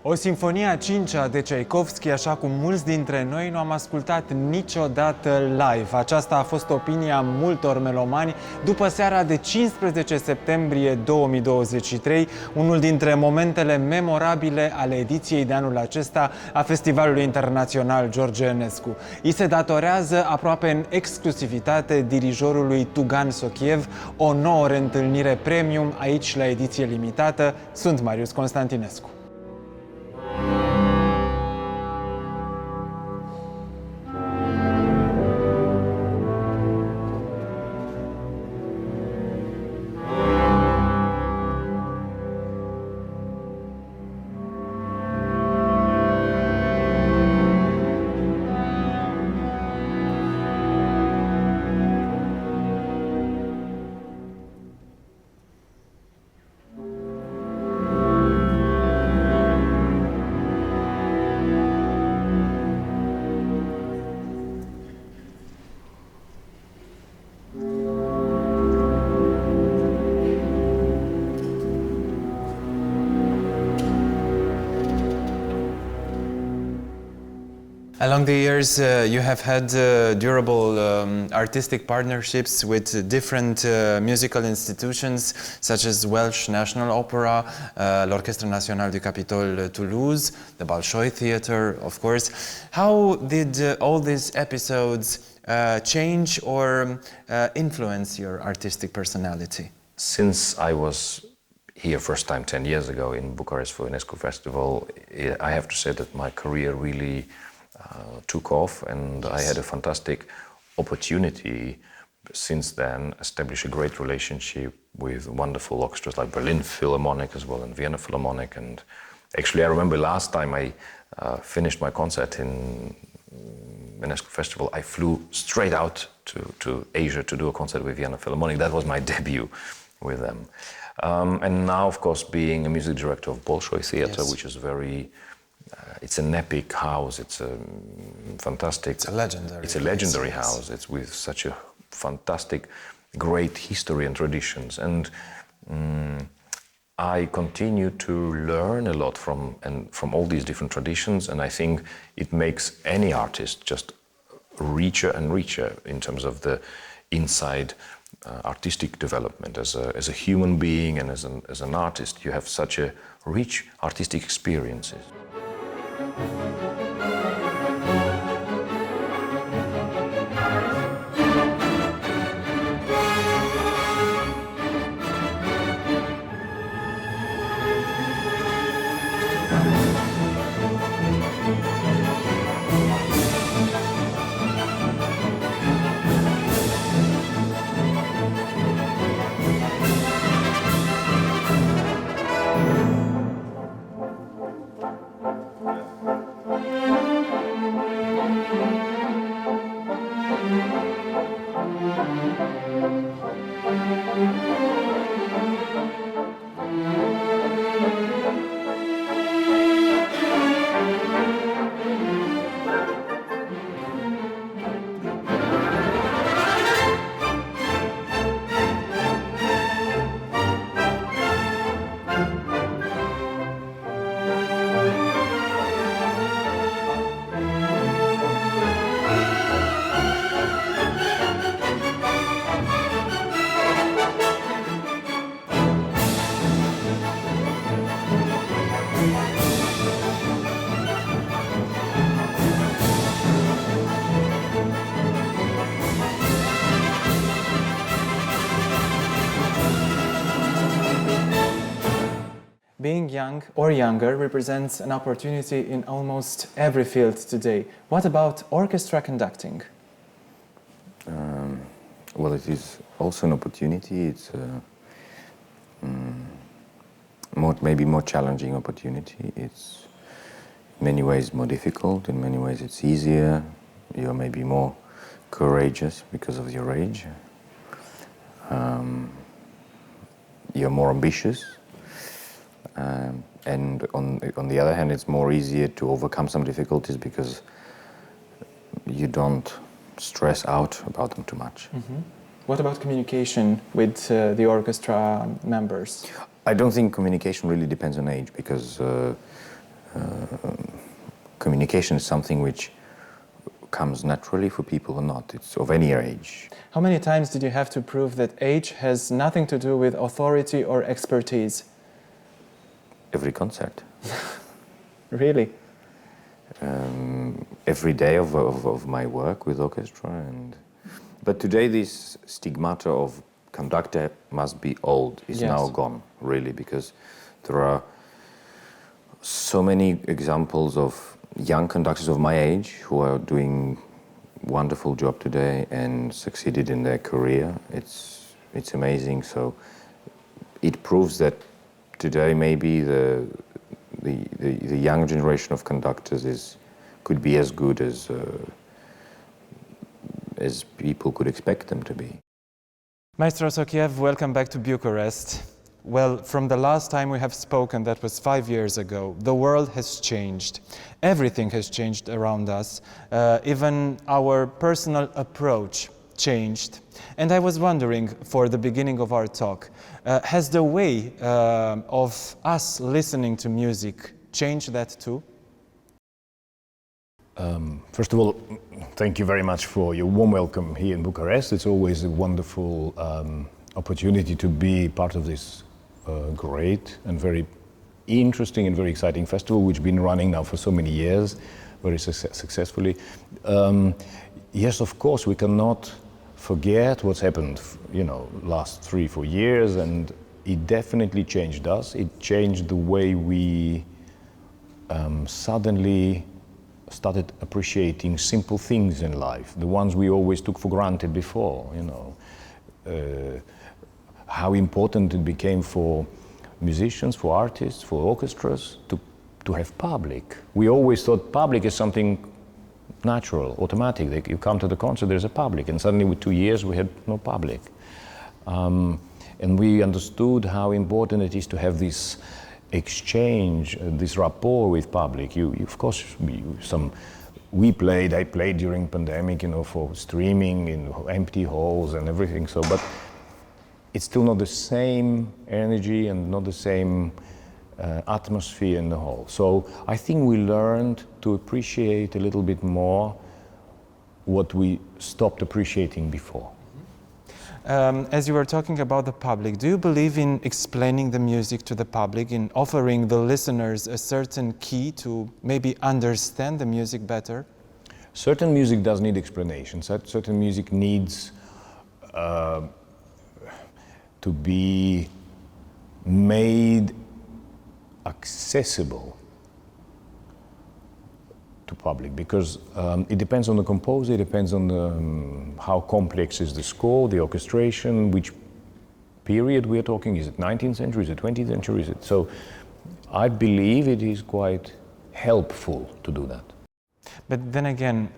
O sinfonie a cincea de Tchaikovsky, așa cum mulți dintre noi nu am ascultat niciodată live. Aceasta a fost opinia multor melomani după seara de 15 septembrie 2023, unul dintre momentele memorabile ale ediției de anul acesta a Festivalului Internațional George Enescu. I se datorează aproape în exclusivitate dirijorului Tugan Sokhiev, o nouă reîntâlnire premium aici la Ediție Limitată. Sunt Marius Constantinescu. Along the years, you have had durable artistic partnerships with different musical institutions, such as Welsh National Opera, l'Orchestre National du Capitole Toulouse, the Bolshoi Theatre, of course. How did all these episodes change or influence your artistic personality? Since I was here first time 10 years ago in Bucharest for UNESCO Festival, I have to say that my career really took off, and I had a fantastic opportunity since then establish a great relationship with wonderful orchestras like Berlin Philharmonic as well and Vienna Philharmonic. And actually I remember last time I finished my concert in UNESCO Festival, I flew straight out to Asia to do a concert with Vienna Philharmonic. That was my debut with them. And now, of course, being a music director of Bolshoi Theatre, yes, which is very it's an epic house. It's a fantastic. It's a legendary. It's a legendary house. It's with such a fantastic, great history and traditions. And I continue to learn a lot from all these different traditions. And I think it makes any artist just richer and richer in terms of the inside artistic development. As a human being and as an artist, you have such a rich artistic experiences. Being young or younger represents an opportunity in almost every field today. What about orchestra conducting? Well, it is also an opportunity. It's maybe more challenging opportunity. It's in many ways more difficult. In many ways it's easier. You're maybe more courageous because of your age. You're more ambitious. And on the other hand, it's more easier to overcome some difficulties because you don't stress out about them too much. Mm-hmm. What about communication with the orchestra members? I don't think communication really depends on age because communication is something which comes naturally for people or not. It's of any age. How many times did you have to prove that age has nothing to do with authority or expertise? Every concert. Really? Every day of my work with orchestra. But today this stigmata of conductor must be old is now gone, really, because there are so many examples of young conductors of my age who are doing wonderful job today and succeeded in their career. It's amazing. So it proves that today maybe the young generation of conductors could be as good as people could expect them to be. Maestro Sokhiev, welcome back to Bucharest. Well, from the last time we have spoken, that was 5 years ago, the world has changed. Everything has changed around us. Even our personal approach changed. And I was wondering, for the beginning of our talk, has the way of us listening to music changed that too? First of all, thank you very much for your warm welcome here in Bucharest. It's always a wonderful opportunity to be part of this great and very interesting and very exciting festival, which has been running now for so many years, very successfully. Yes, of course, we cannot forget what's happened, last 3-4 years, and it definitely changed us. It changed the way we suddenly started appreciating simple things in life, the ones we always took for granted before, how important it became for musicians, for artists, for orchestras to have public. We always thought public is something natural, automatic. Like you come to the concert, there's a public, and suddenly with 2 years we had no public. And we understood how important it is to have this exchange, this rapport with public. I played during pandemic, for streaming in empty halls and everything. So, but it's still not the same energy and not the same atmosphere in the hall. So I think we learned to appreciate a little bit more what we stopped appreciating before. As you were talking about the public, do you believe in explaining the music to the public, in offering the listeners a certain key to maybe understand the music better? Certain music does need explanation. Certain music needs to be made accessible to public, because it depends on the composer, it depends on how complex is the score, the orchestration, which period we are talking. Is it 19th century, is it 20th century, is it? So I believe it is quite helpful to do that. But then again,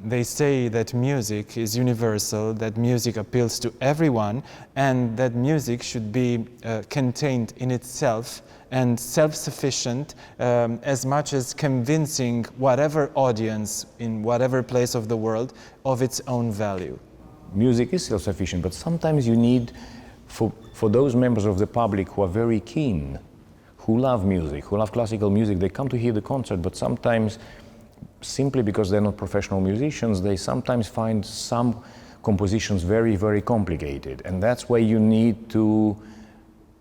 they say that music is universal, that music appeals to everyone, and that music should be contained in itself and self-sufficient, as much as convincing whatever audience in whatever place of the world of its own value. Music is self-sufficient, but sometimes you need, for those members of the public who are very keen, who love music, who love classical music, they come to hear the concert, but sometimes, simply because they're not professional musicians, they sometimes find some compositions very, very complicated. And that's why you need to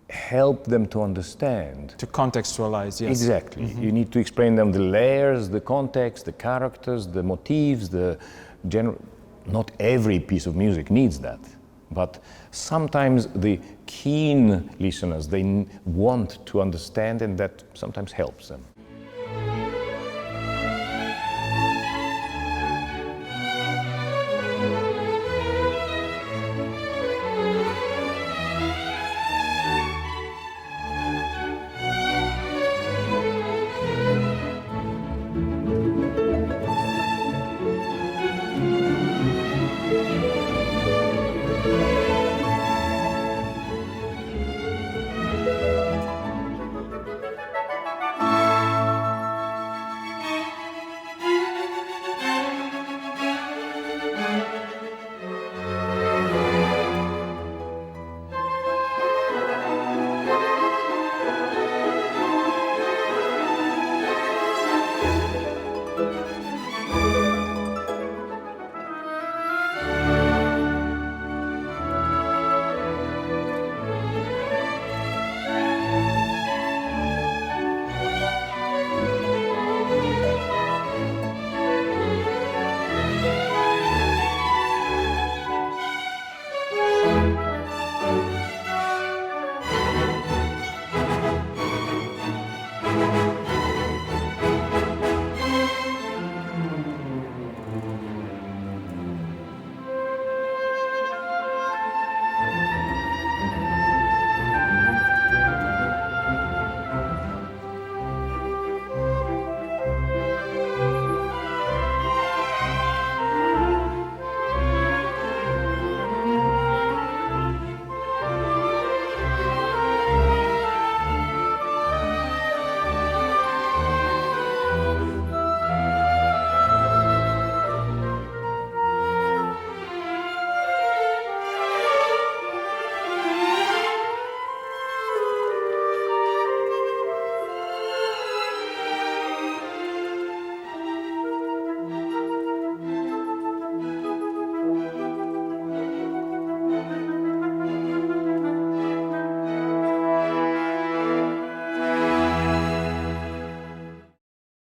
help them to understand. To contextualize, yes. Exactly. Mm-hmm. You need to explain them the layers, the context, the characters, the motifs, the general. Not every piece of music needs that. But sometimes the keen listeners, they want to understand, and that sometimes helps them.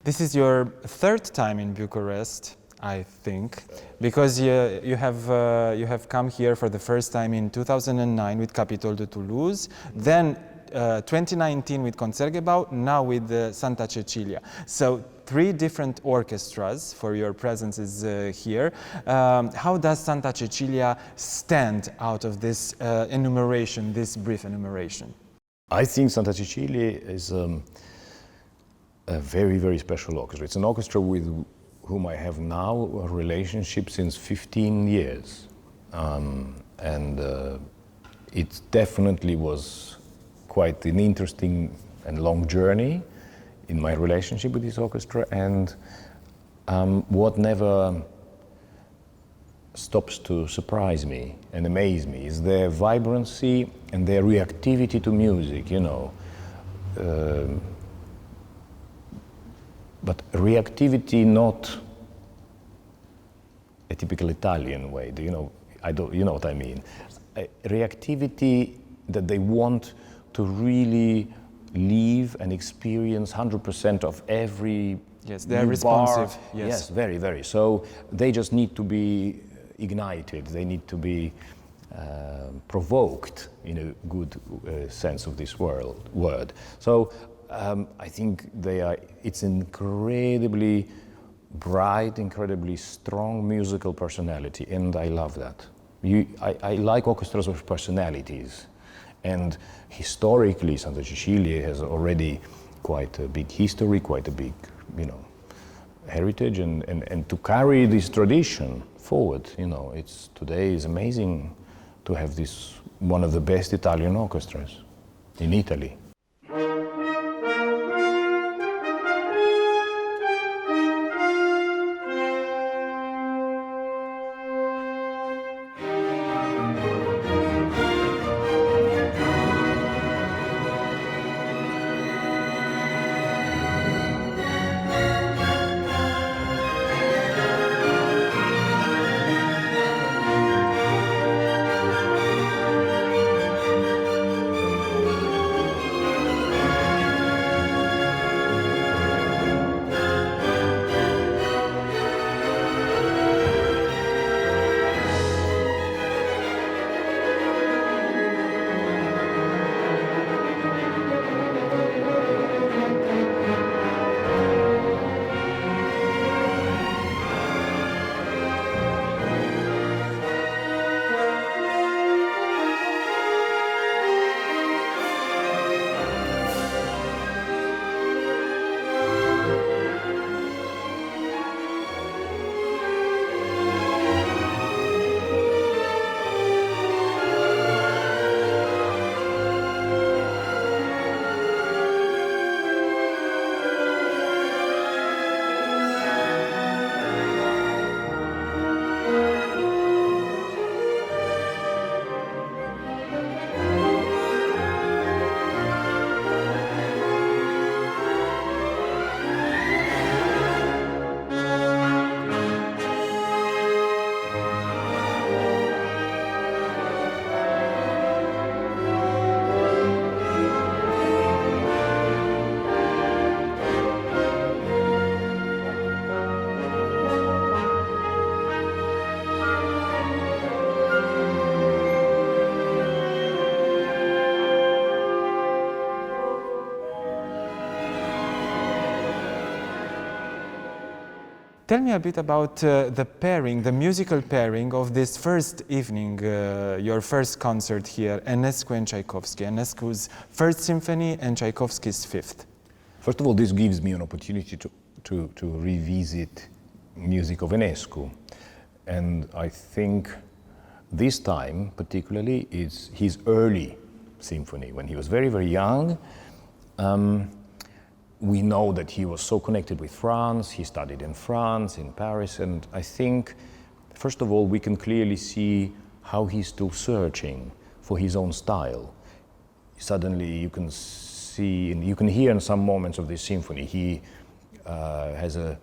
This is your third time in Bucharest, I think, because you have come here for the first time in 2009 with Capitol de Toulouse, then 2019 with Concertgebouw, now with Santa Cecilia. So 3 different orchestras for your presences here. How does Santa Cecilia stand out of this enumeration, this brief enumeration? I think Santa Cecilia is a very, very special orchestra. It's an orchestra with whom I have now a relationship since 15 years. It definitely was quite an interesting and long journey in my relationship with this orchestra, and what never stops to surprise me and amaze me is their vibrancy and their reactivity to music, you know. But reactivity not a typical Italian way, you know what I mean. Reactivity that they want to really live and experience 100% of every Yes, they're responsive. Yes, very, very. So they just need to be ignited. They need to be provoked in a good sense of this word. So I think it's incredibly bright, incredibly strong musical personality, and I love that. I like orchestras with personalities, and historically Santa Cecilia has already quite a big history, quite a big, heritage, and to carry this tradition forward, today is amazing to have this one of the best Italian orchestras in Italy. Tell me a bit about the pairing, the musical pairing of this first evening, your first concert here, Enescu and Tchaikovsky, Enescu's First Symphony and Tchaikovsky's Fifth. First of all, this gives me an opportunity to revisit music of Enescu. And I think this time, particularly, is his early symphony, when he was very, very young. We know that he was so connected with France, he studied in France, in Paris, and I think, first of all, we can clearly see how he's still searching for his own style. Suddenly you can see, and you can hear in some moments of this symphony, he has a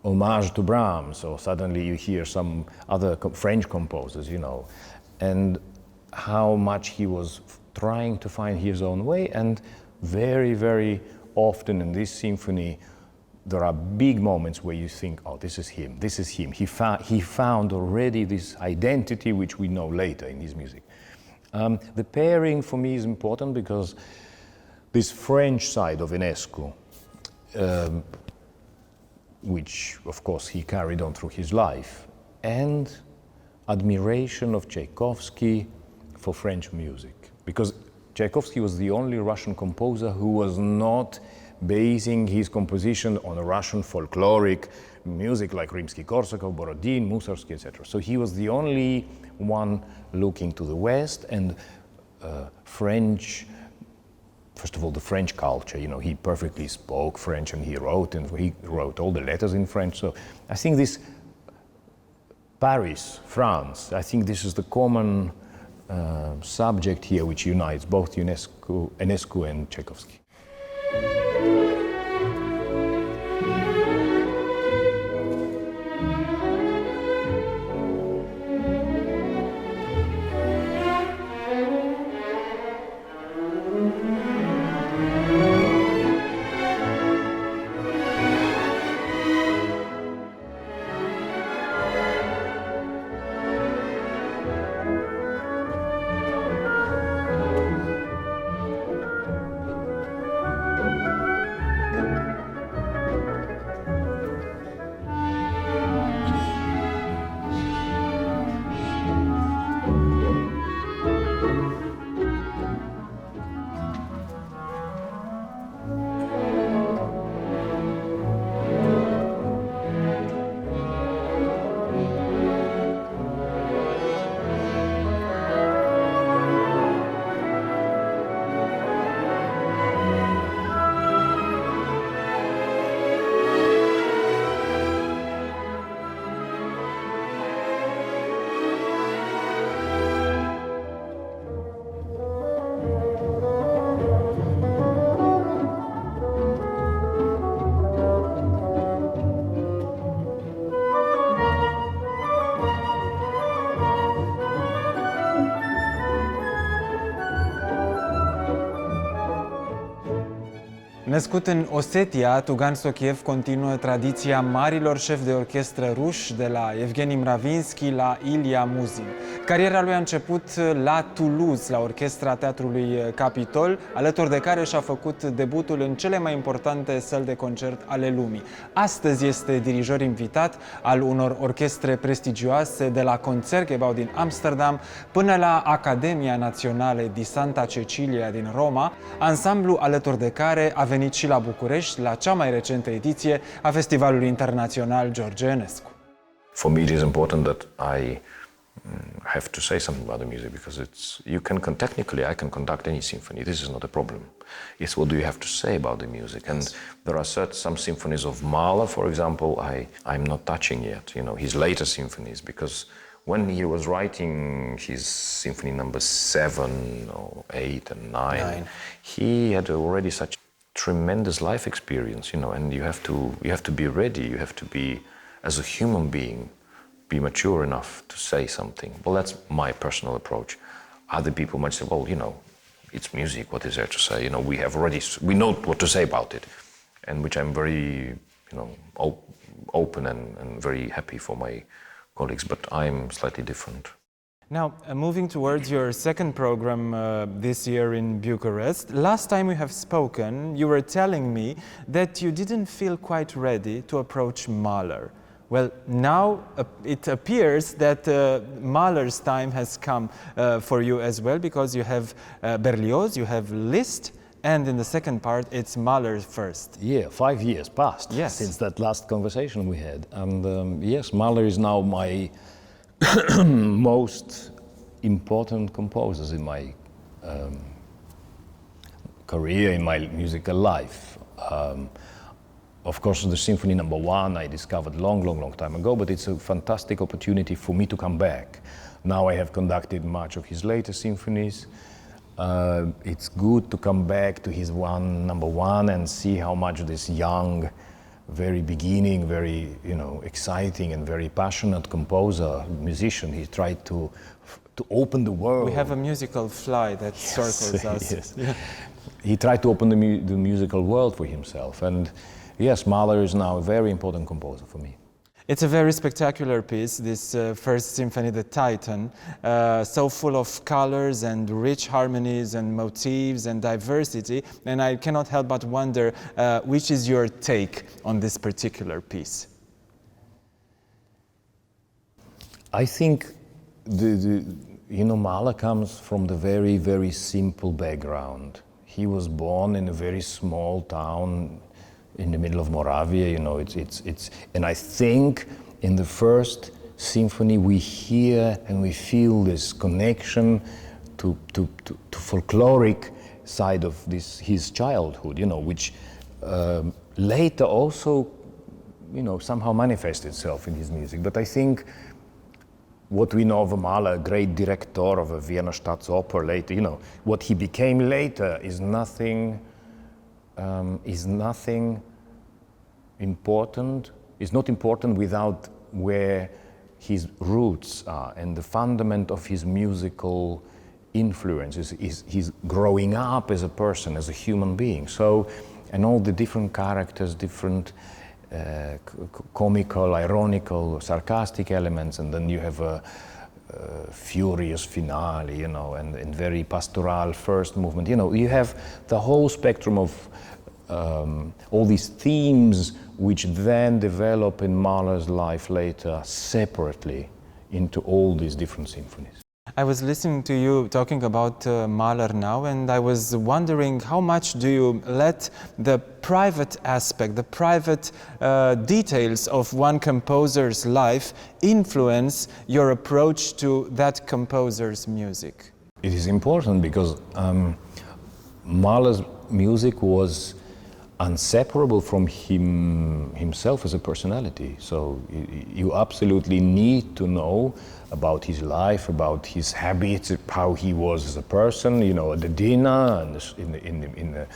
homage to Brahms, or suddenly you hear some other French composers, and how much he was trying to find his own way, and very, very often in this symphony, there are big moments where you think, oh, this is him, this is him. He found already this identity which we know later in his music. The pairing for me is important because this French side of Enescu, which of course he carried on through his life, and admiration of Tchaikovsky for French music. Because Tchaikovsky was the only Russian composer who was not basing his composition on a Russian folkloric music like Rimsky-Korsakov, Borodin, Mussorgsky, etc. So he was the only one looking to the West and French, first of all, the French culture. You know, he perfectly spoke French and he wrote all the letters in French. So I think this Paris, France, I think this is the common subject here which unites both Enescu and Tchaikovsky. Născut în Osetia, Tugan Sokhiev continuă tradiția marilor șefi de orchestră ruși, de la Evgeni Mravinsky la Ilia Muzin. Cariera lui a început la Toulouse, la orchestra Teatrului Capitol, alături de care și-a făcut debutul în cele mai importante săli de concert ale lumii. Astăzi este dirijor invitat al unor orchestre prestigioase, de la Concertgebouw din Amsterdam până la Academia Națională di Santa Cecilia din Roma, ansamblu alături de care a venit și la București, la cea mai recentă ediție a Festivalului Internațional George Enescu. For me, it is important that I have to say something about the music because technically I can conduct any symphony. This is not a problem. It's what do you have to say about the music. And there are some symphonies of Mahler, for example, I'm not touching yet. You know, his later symphonies, because when he was writing his symphony number 7 or 8 and 9, he had already such tremendous life experience, you know, and you have to be ready. You have to be, as a human being, be mature enough to say something. Well, that's my personal approach. Other people might say, well, you know, it's music. What is there to say? You know, we know what to say about it, and which I'm very, you know, open and very happy for my colleagues. But I'm slightly different. Now, moving towards your second program this year in Bucharest, last time we have spoken, you were telling me that you didn't feel quite ready to approach Mahler. Well, now it appears that Mahler's time has come for you as well, because you have Berlioz, you have Liszt, and in the second part, it's Mahler first. Yeah, 5 years passed since that last conversation we had. And yes, Mahler is now my most important composers in my career, in my musical life. Of course, the Symphony Number 1 I discovered long time ago, but it's a fantastic opportunity for me to come back. Now I have conducted much of his later symphonies. It's good to come back to his Number 1 and see how much this young, very beginning, very, you know, exciting and very passionate composer, musician, he tried to open the world. We have a musical fly that circles us. Yes. Yeah. He tried to open the musical world for himself, and yes, Mahler is now a very important composer for me. It's a very spectacular piece, this first symphony, the Titan, so full of colors and rich harmonies and motifs and diversity, and I cannot help but wonder which is your take on this particular piece? I think Mahler comes from the very, very simple background. He was born in a very small town in the middle of Moravia, and I think in the first symphony we hear and we feel this connection to folkloric side of his childhood, which later also, somehow manifests itself in his music. But I think what we know of Mahler, a great director of a Vienna Staatsoper later, what he became later is nothing important, is not important without where his roots are and the fundament of his musical influence is he's growing up as a person, as a human being. So, and all the different characters, different comical, ironical, sarcastic elements, and then you have a furious finale, and very pastoral first movement. You have the whole spectrum of all these themes which then develop in Mahler's life later separately into all these different symphonies. I was listening to you talking about Mahler now, and I was wondering how much do you let the private aspect, the private details of one composer's life influence your approach to that composer's music? It is important because Mahler's music was inseparable from himself as a personality. So you absolutely need to know about his life, about his habits, how he was as a person, at the dinner, and in the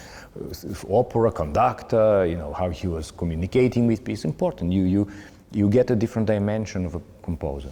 opera conductor, how he was communicating with people. It's important. You get a different dimension of a composer.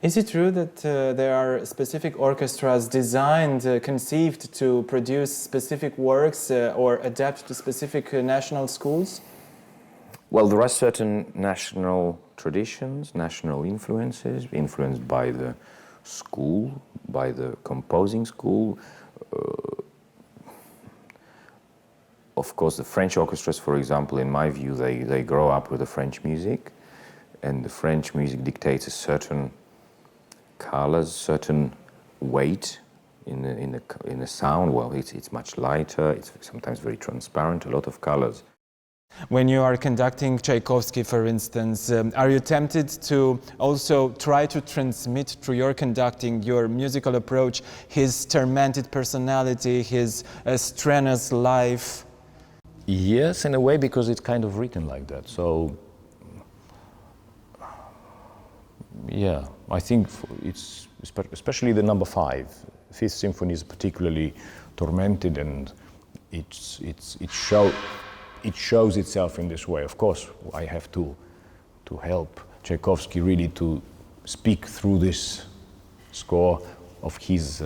Is it true that there are specific orchestras designed, conceived to produce specific works or adapt to specific national schools? Well, there are certain national traditions, national influences, influenced by the school, by the composing school. Of course, the French orchestras, for example, in my view, they grow up with the French music, and the French music dictates a certain colors, certain weight in the sound. Well, it's much lighter. It's sometimes very transparent. A lot of colors. When you are conducting Tchaikovsky, for instance, are you tempted to also try to transmit through your conducting, your musical approach, his tormented personality, his strenuous life? Yes, in a way, because it's kind of written like that. So, yeah, I think it's especially the number 5, Fifth Symphony is particularly tormented, and it shows itself in this way. Of course, I have to help Tchaikovsky really to speak through this score of his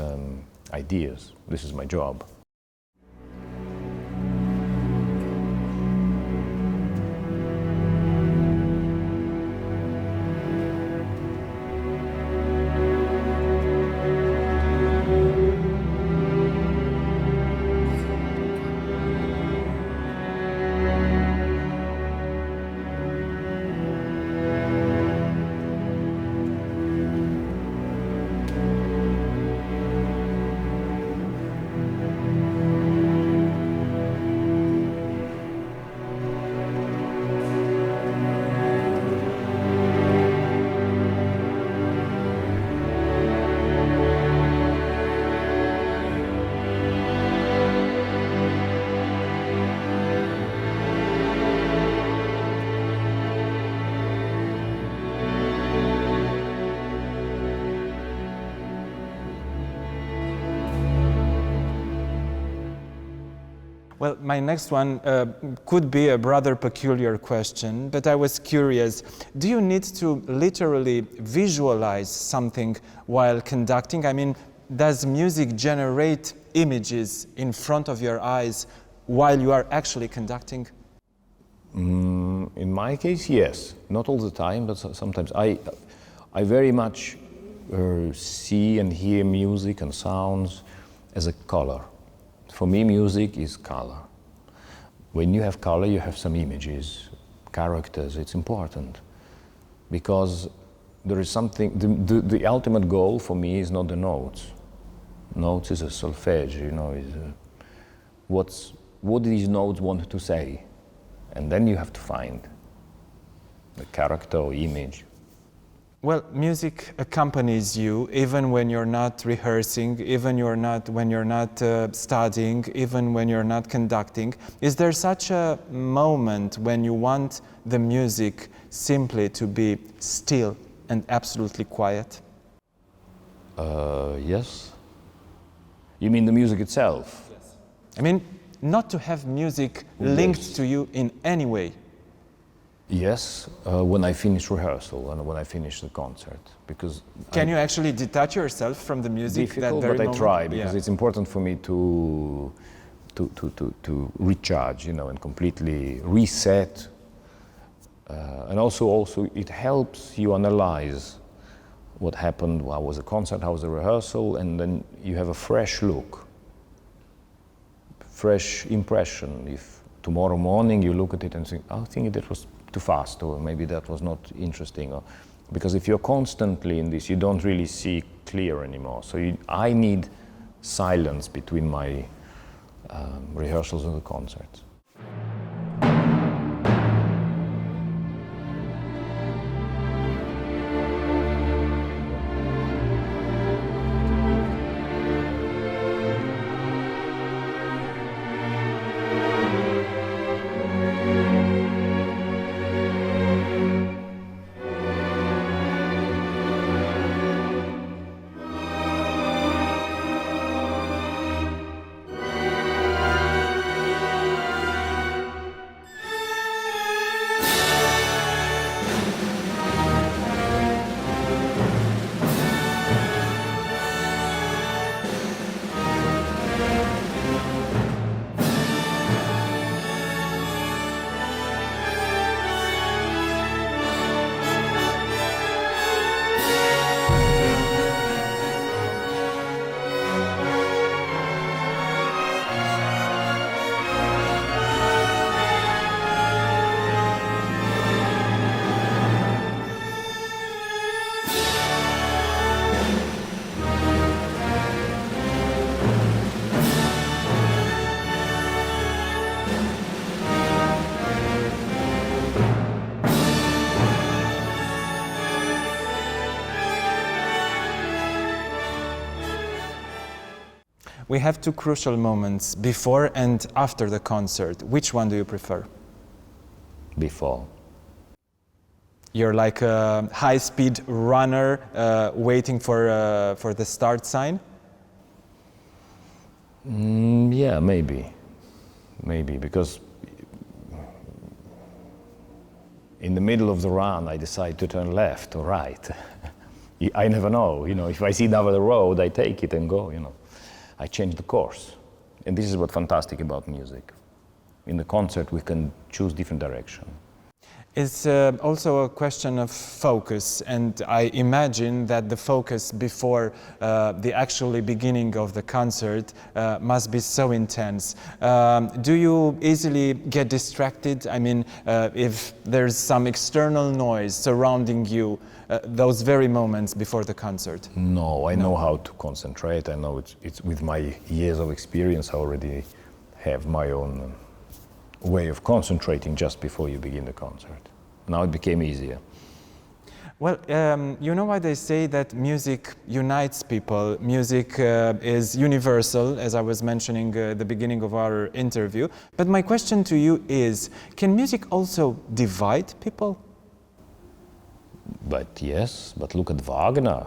ideas. This is my job. Well, my next one could be a rather peculiar question, but I was curious. Do you need to literally visualize something while conducting? I mean, does music generate images in front of your eyes while you are actually conducting? In my case, yes. Not all the time, but sometimes. I very much see and hear music and sounds as a color. For me, music is color. When you have color, you have some images, characters. It's important because there is something. The ultimate goal for me is not the notes. Notes is a solfege, you know. What these notes want to say, and then you have to find the character or image. Well, music accompanies you even when you're not rehearsing, even when you're not studying, even when you're not conducting. Is there such a moment when you want the music simply to be still and absolutely quiet? Yes. You mean the music itself? Yes. I mean, not to have music linked to you in any way. Yes, when I finish rehearsal and when I finish the concert, because can you actually detach yourself from the music? Difficult, that very but moment? I try because yeah. it's important for me to recharge, you know, and completely reset. And also it helps you analyze what happened, how was the concert, how was the rehearsal, and then you have a fresh look, fresh impression. If tomorrow morning you look at it and think, oh, I think that was too fast, or maybe that was not interesting, or because if you're constantly in this, you don't really see clear anymore. So I need silence between my rehearsals and the concerts. We have two crucial moments, before and after the concert. Which one do you prefer? Before. You're like a high-speed runner waiting for the start sign? Yeah, maybe, because in the middle of the run I decide to turn left or right. I never know, you know, if I see another road, I take it and go, you know. I change the course. And this is what's fantastic about music. In the concert, we can choose different direction. It's also a question of focus, and I imagine that the focus before the actually beginning of the concert must be so intense. Do you easily get distracted? I mean, if there's some external noise surrounding you, those very moments before the concert? No, I know how to concentrate. I know it's with my years of experience, I already have my own way of concentrating just before you begin the concert. Now it became easier. Well, you know why they say that music unites people? Music is universal, as I was mentioning at the beginning of our interview. But my question to you is, can music also divide people? But yes, but look at Wagner.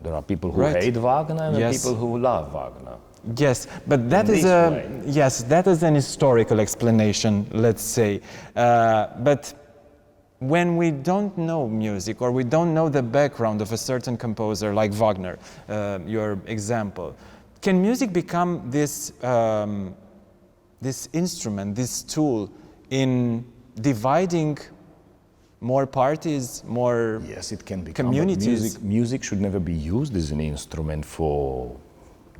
There are people who Right. hate Wagner and Yes. people who love Wagner. Yes, but that In is this a way. yes, that is an historical explanation, let's say. But when we don't know music or we don't know the background of a certain composer like Wagner, your example, can music become this this instrument, this tool in dividing more parties, more Yes, it can become. communities? But music should never be used as an instrument for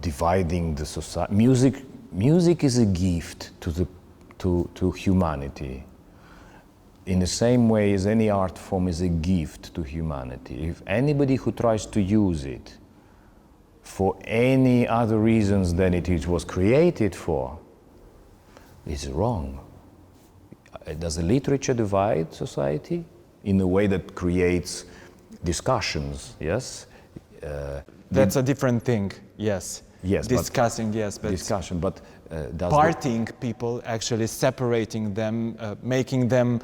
dividing the society. Music is a gift to humanity. In the same way as any art form is a gift to humanity. If anybody who tries to use it for any other reasons than it was created for is wrong. Does the literature divide society in a way that creates discussions? Yes. That's a different thing, yes. Yes, but- discussing, yes, but Discussion, but does parting people, actually separating them, making them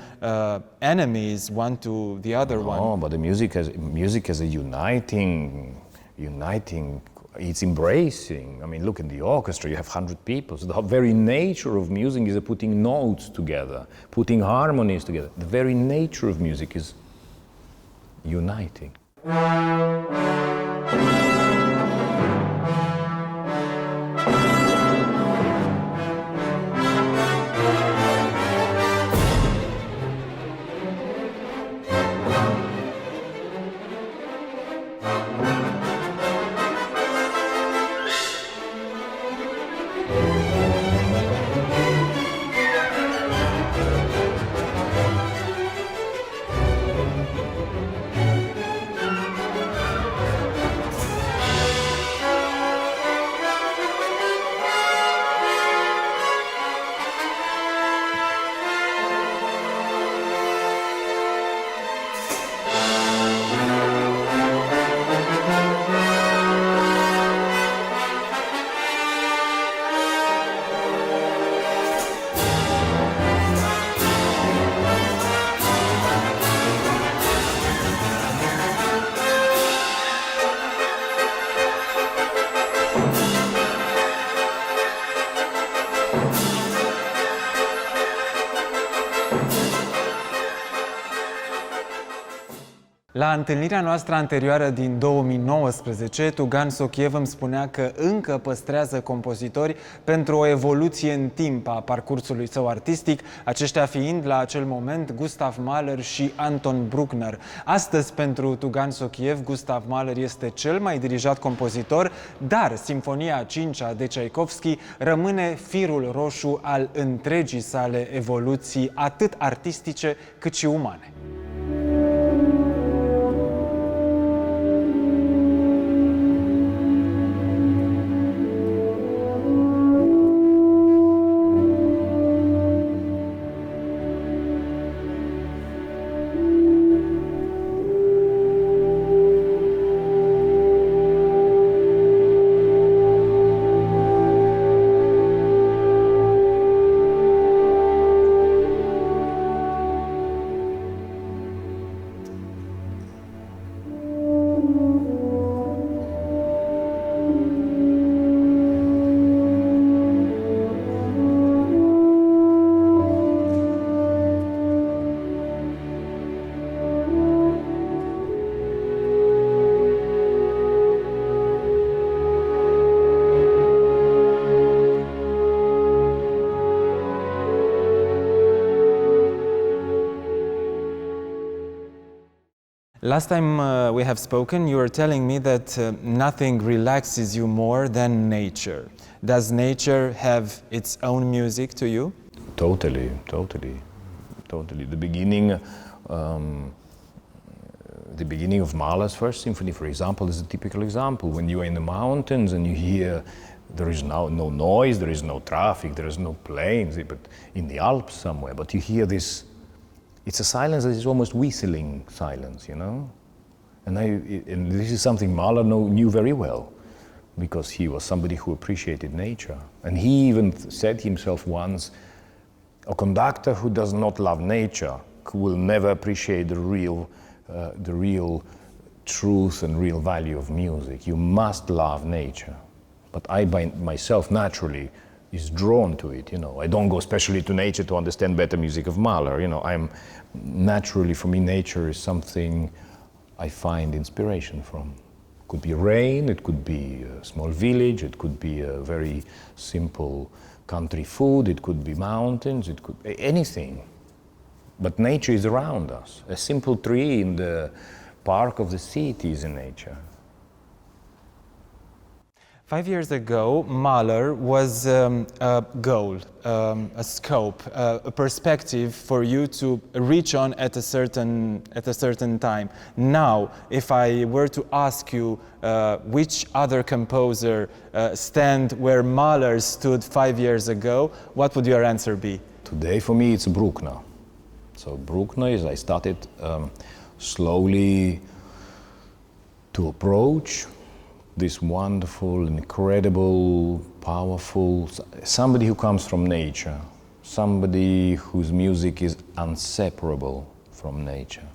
enemies one to the other one. No, but the music has a uniting. It's embracing. I mean, look in the orchestra. You have 100 people. So the very nature of music is putting notes together, putting harmonies together. The very nature of music is uniting. La întâlnirea noastră anterioară din 2019, Tugan Sokhiev îmi spunea că încă păstrează compozitori pentru o evoluție în timp a parcursului său artistic, aceștia fiind la acel moment Gustav Mahler și Anton Bruckner. Astăzi, pentru Tugan Sokhiev, Gustav Mahler este cel mai dirijat compozitor, dar Sinfonia a 5-a de Tchaikovsky rămâne firul roșu al întregii sale evoluții, atât artistice cât și umane. Last time we have spoken, you were telling me that nothing relaxes you more than nature. Does nature have its own music to you? Totally. The beginning of Mahler's First Symphony, for example, is a typical example. When you are in the mountains and you hear there is no noise, there is no traffic, there is no planes, but in the Alps somewhere, but you hear this, it's a silence that is almost whistling silence, you know? And this is something Mahler knew very well, because he was somebody who appreciated nature. And he even said himself once, a conductor who does not love nature will never appreciate the real truth and real value of music. You must love nature. But I, by myself, naturally, is drawn to it, you know. I don't go specially to nature to understand better music of Mahler, you know. Naturally, for me, nature is something I find inspiration from. It could be rain, it could be a small village, it could be a very simple country food, it could be mountains, it could be anything. But nature is around us. A simple tree in the park of the city is in nature. 5 years ago, Mahler was a goal, a scope, a perspective for you to reach on at a certain time. Now, if I were to ask you which other composer stand where Mahler stood 5 years ago, what would your answer be? Today, for me, it's Bruckner. So Bruckner is, I started slowly to approach this wonderful, incredible, powerful, somebody who comes from nature, somebody whose music is inseparable from nature,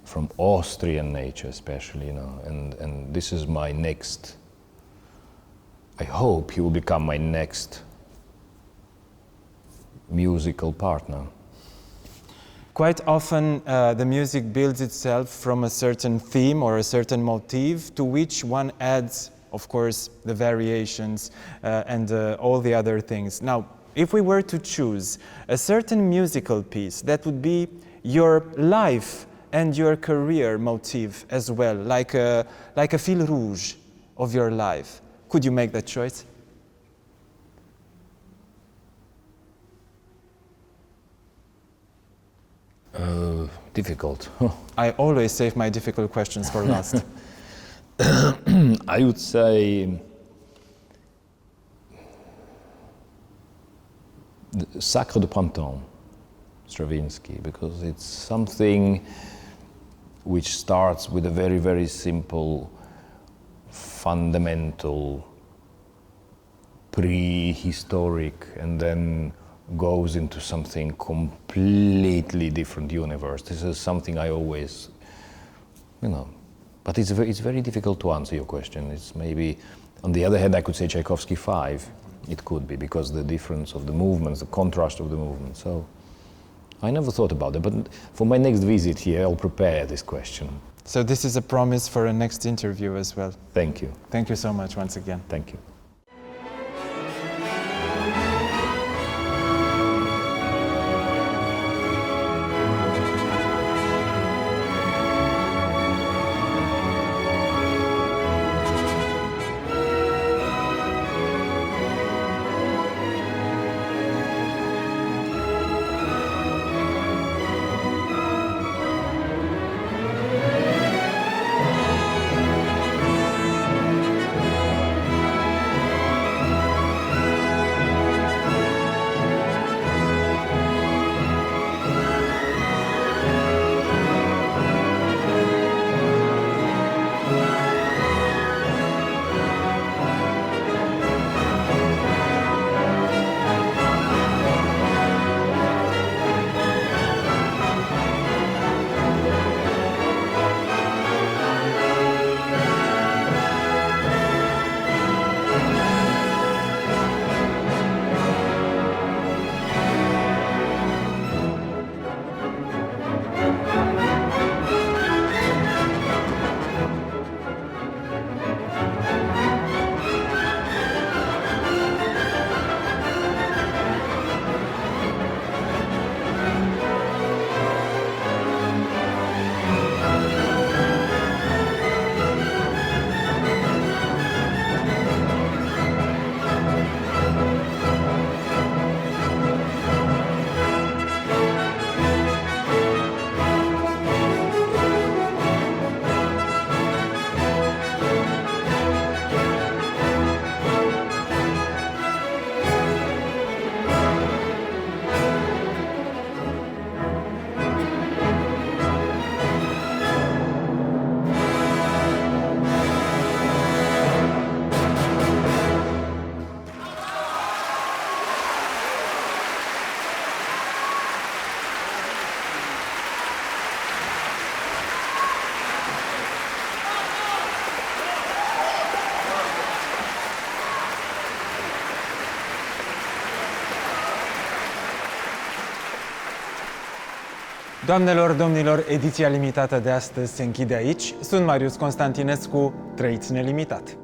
from Austrian nature especially, you know, and this is my next, I hope he will become my next musical partner. Quite often the music builds itself from a certain theme or a certain motif to which one adds, of course, the variations and all the other things. Now, if we were to choose a certain musical piece that would be your life and your career motif as well, like a fil rouge of your life, could you make that choice? Difficult. I always save my difficult questions for last. I would say Sacre de Printemps, Stravinsky, because it's something which starts with a very, very simple, fundamental, prehistoric, and then goes into something completely different universe. This is something I always, you know, but it's very difficult to answer your question. It's maybe, on the other hand, I could say Tchaikovsky 5. It could be, because the difference of the movements, the contrast of the movements. So I never thought about it, but for my next visit here, I'll prepare this question. So this is a promise for a next interview as well. Thank you. Thank you so much once again. Thank you. Doamnelor, domnilor, ediția limitată de astăzi se închide aici. Sunt Marius Constantinescu, trăiți nelimitat!